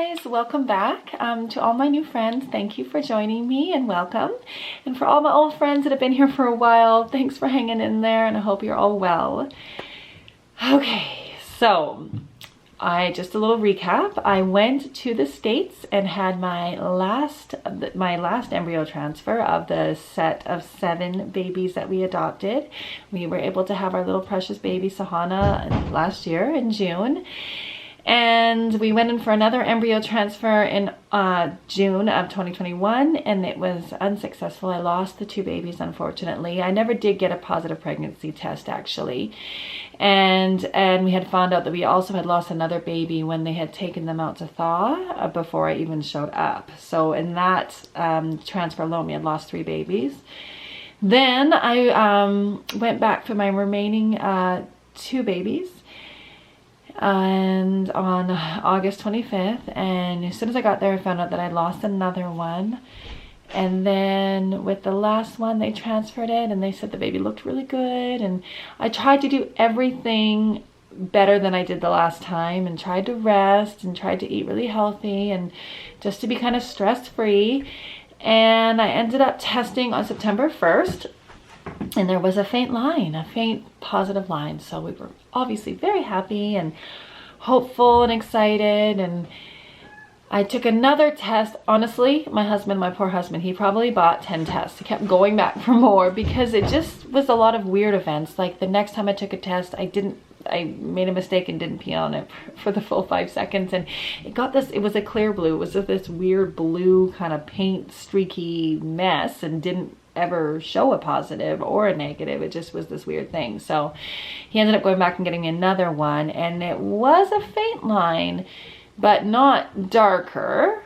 guys, welcome back. To all my new friends, thank you for joining me and welcome. And for all my old friends that have been here for a while, thanks for hanging in there and I hope you're all well. Okay, so just a little recap. I went to the States and had my last embryo transfer of the set of 7 babies that we adopted. We were able to have our little precious baby Sahana last year in June. And we went in for another embryo transfer in June of 2021 and it was unsuccessful. I lost the 2 babies, unfortunately. I never did get a positive pregnancy test actually. And we had found out that we also had lost another baby when they had taken them out to thaw before I even showed up. So in that transfer alone, we had lost 3 babies. Then I went back for my remaining 2 babies. And on August 25th, and as soon as I got there I found out that I lost another one. And then with the last one they transferred it and they said the baby looked really good, and I tried to do everything better than I did the last time and tried to rest and tried to eat really healthy and just to be kind of stress-free. And I ended up testing on September 1st. And there was a faint positive line. So we were obviously very happy and hopeful and excited. And I took another test. Honestly, my poor husband, he probably bought 10 tests. He kept going back for more because it just was a lot of weird events. Like the next time I took a test, I made a mistake and didn't pee on it for the full 5 seconds. And it was a clear blue. It was this weird blue kind of paint streaky mess and didn't ever show a positive or a negative. It just was this weird thing. So he ended up going back and getting me another one, and it was a faint line but not darker,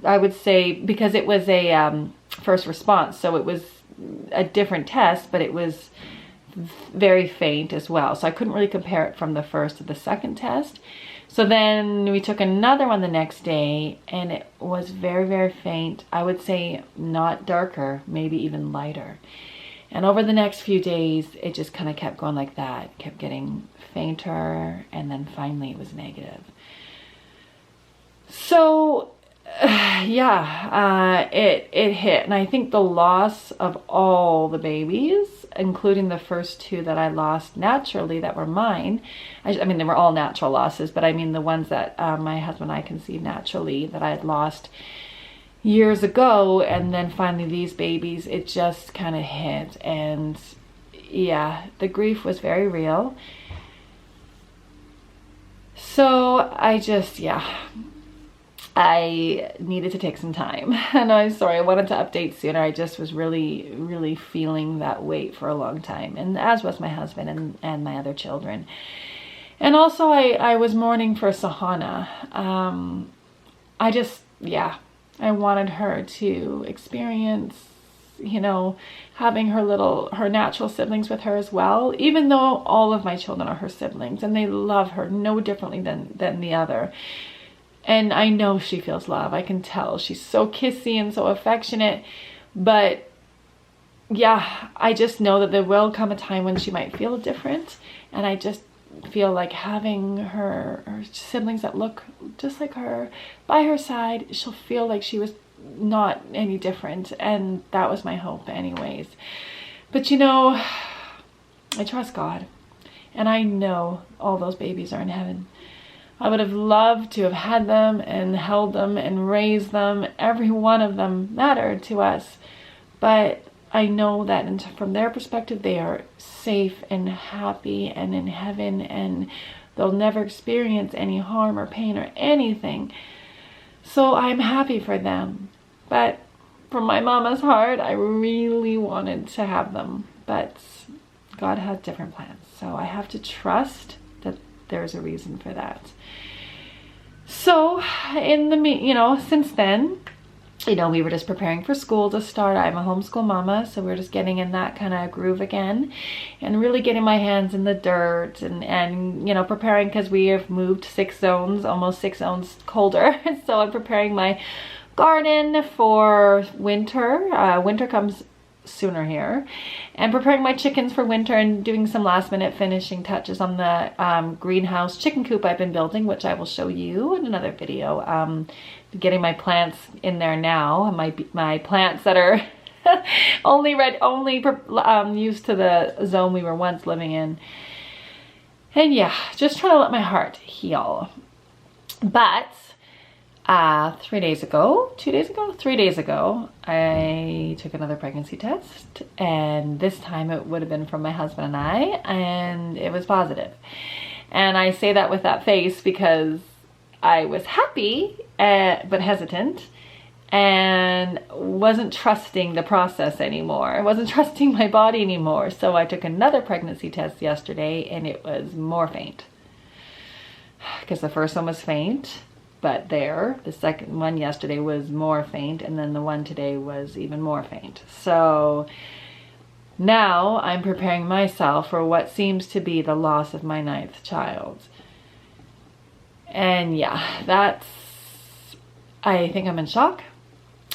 I would say, because it was a first response, so it was a different test, but it was very faint as well, so I couldn't really compare it from the first to the second test. So then we took another one the next day and it was very, very faint. I would say not darker, maybe even lighter. And over the next few days, it just kind of kept going like that. It kept getting fainter and then finally it was negative. So yeah, it hit. And I think the loss of all the babies, including the first 2 that I lost naturally that were mine. I mean, they were all natural losses, but I mean the ones that my husband and I conceived naturally that I had lost years ago. And then finally these babies, it just kind of hit. And yeah, the grief was very real. So I needed to take some time. And I'm sorry, I wanted to update sooner. I just was really, really feeling that weight for a long time. And as was my husband and my other children. And also I was mourning for Sahana. I wanted her to experience, having her natural siblings with her as well, even though all of my children are her siblings and they love her no differently than the other. And I know she feels love. I can tell. She's so kissy and so affectionate. But yeah, I just know that there will come a time when she might feel different. And I just feel like having her siblings that look just like her by her side, she'll feel like she was not any different. And that was my hope anyways. But I trust God. And I know all those babies are in heaven. I would have loved to have had them and held them and raised them. Every one of them mattered to us. But I know that from their perspective, they are safe and happy and in heaven, and they'll never experience any harm or pain or anything. So I'm happy for them. But from my mama's heart, I really wanted to have them. But God had different plans. So I have to trust that there's a reason for that. So since then, we were just preparing for school to start. I'm a homeschool mama, so we're just getting in that kind of groove again and really getting my hands in the dirt and preparing, because we have moved 6 zones, almost 6 zones colder. So I'm preparing my garden for winter. Winter comes sooner here, and preparing my chickens for winter and doing some last minute finishing touches on the greenhouse chicken coop I've been building, which I will show you in another video. Getting my plants in there now, my plants that are only used to the zone we were once living in. And yeah, just trying to let my heart heal. But 3 days ago, I took another pregnancy test, and this time it would have been from my husband and I, and it was positive. And I say that with that face because I was happy, but hesitant, and wasn't trusting the process anymore. I wasn't trusting my body anymore. So I took another pregnancy test yesterday, and it was more faint. Because the first one was faint, but the second one yesterday was more faint, and then the one today was even more faint. So now I'm preparing myself for what seems to be the loss of my 9th child. And yeah, I think I'm in shock.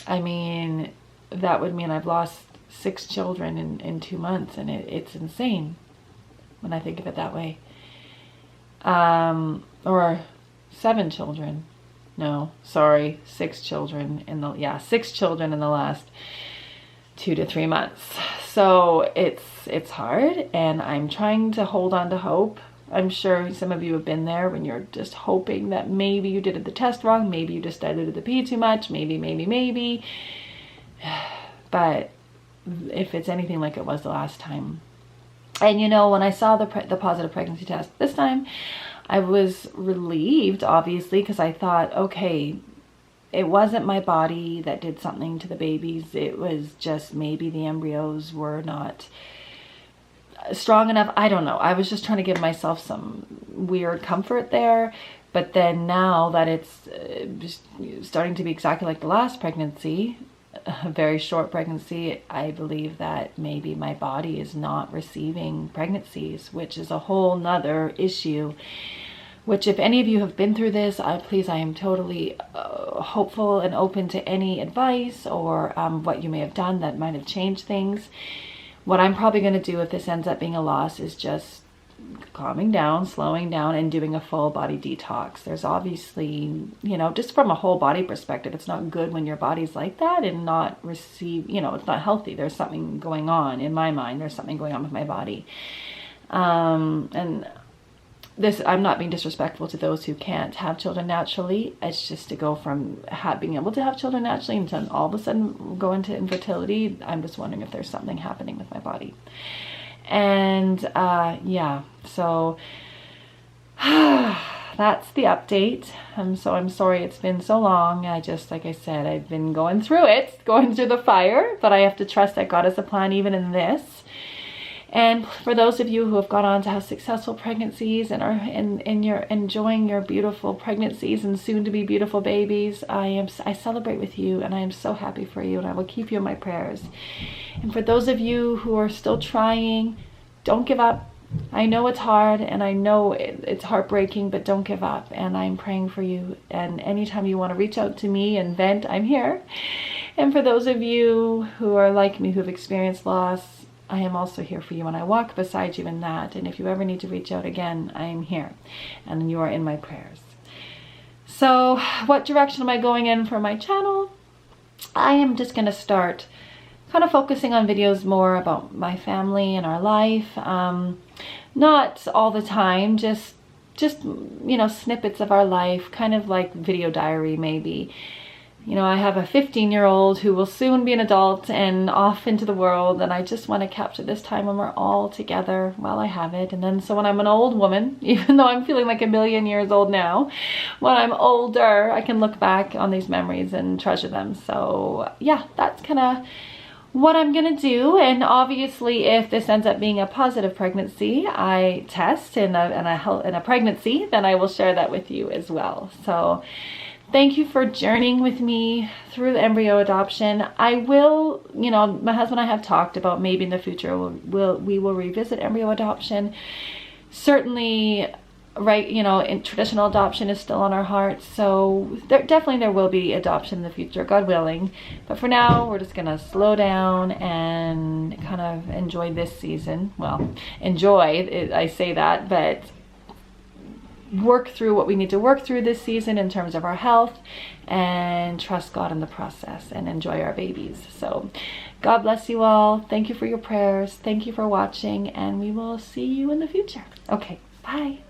I mean, that would mean I've lost 6 children in 2 months, and it's insane when I think of it that way. Or 7 children. No, sorry, 6 children 6 children in the last 2 to 3 months. So it's hard, and I'm trying to hold on to hope. I'm sure some of you have been there when you're just hoping that maybe you did the test wrong, maybe you just diluted the pee too much, maybe. But if it's anything like it was the last time. And you know, when I saw the positive pregnancy test this time, I was relieved, obviously, because I thought, okay, it wasn't my body that did something to the babies. It was just maybe the embryos were not strong enough. I don't know. I was just trying to give myself some weird comfort there. But then now that it's just starting to be exactly like the last pregnancy, a very short pregnancy, I believe that maybe my body is not receiving pregnancies, which is a whole nother issue. Which, if any of you have been through this, please, I am totally hopeful and open to any advice or what you may have done that might have changed things. What I'm probably going to do if this ends up being a loss is just calming down, slowing down, and doing a full body detox. There's obviously, you know, just from a whole body perspective, it's not good when your body's like that and not receive, you know, it's not healthy. There's something going on in my mind. There's something going on with my body. And this, I'm not being disrespectful to those who can't have children naturally. It's just to go from being able to have children naturally and then all of a sudden go into infertility. I'm just wondering if there's something happening with my body. And yeah, so that's the update. So I'm sorry it's been so long. Like I said, I've been going through the fire, but I have to trust that God has a plan even in this. And for those of you who have gone on to have successful pregnancies and are enjoying your beautiful pregnancies and soon to be beautiful babies, I celebrate with you, and I am so happy for you, and I will keep you in my prayers. And for those of you who are still trying, don't give up. I know it's hard, and I know it's heartbreaking, but don't give up. And I'm praying for you. And anytime you want to reach out to me and vent, I'm here. And for those of you who are like me, who have experienced loss, I am also here for you, and I walk beside you in that. And if you ever need to reach out again, I am here, and you are in my prayers. So what direction am I going in for my channel? I am just going to start kind of focusing on videos more about my family and our life. Not all the time, just you know, snippets of our life, kind of like video diary maybe. You know, I have a 15-year-old who will soon be an adult and off into the world, and I just want to capture this time when we're all together while I have it. And then so when I'm an old woman, even though I'm feeling like 1,000,000 years old now, when I'm older, I can look back on these memories and treasure them. So yeah, that's kind of what I'm gonna do. And obviously, if this ends up being a positive pregnancy, I test in a pregnancy, then I will share that with you as well. So thank you for journeying with me through the embryo adoption. I will, you know, my husband and I have talked about maybe in the future we will revisit embryo adoption. Certainly right, you know, in traditional adoption is still on our hearts. So there will be adoption in the future, God willing. But for now, we're just gonna slow down and kind of enjoy this season. Well, enjoy it, I say that, but work through what we need to work through this season in terms of our health, and trust God in the process and enjoy our babies. So God bless you all. Thank you for your prayers. Thank you for watching, and we will see you in the future. Okay, bye.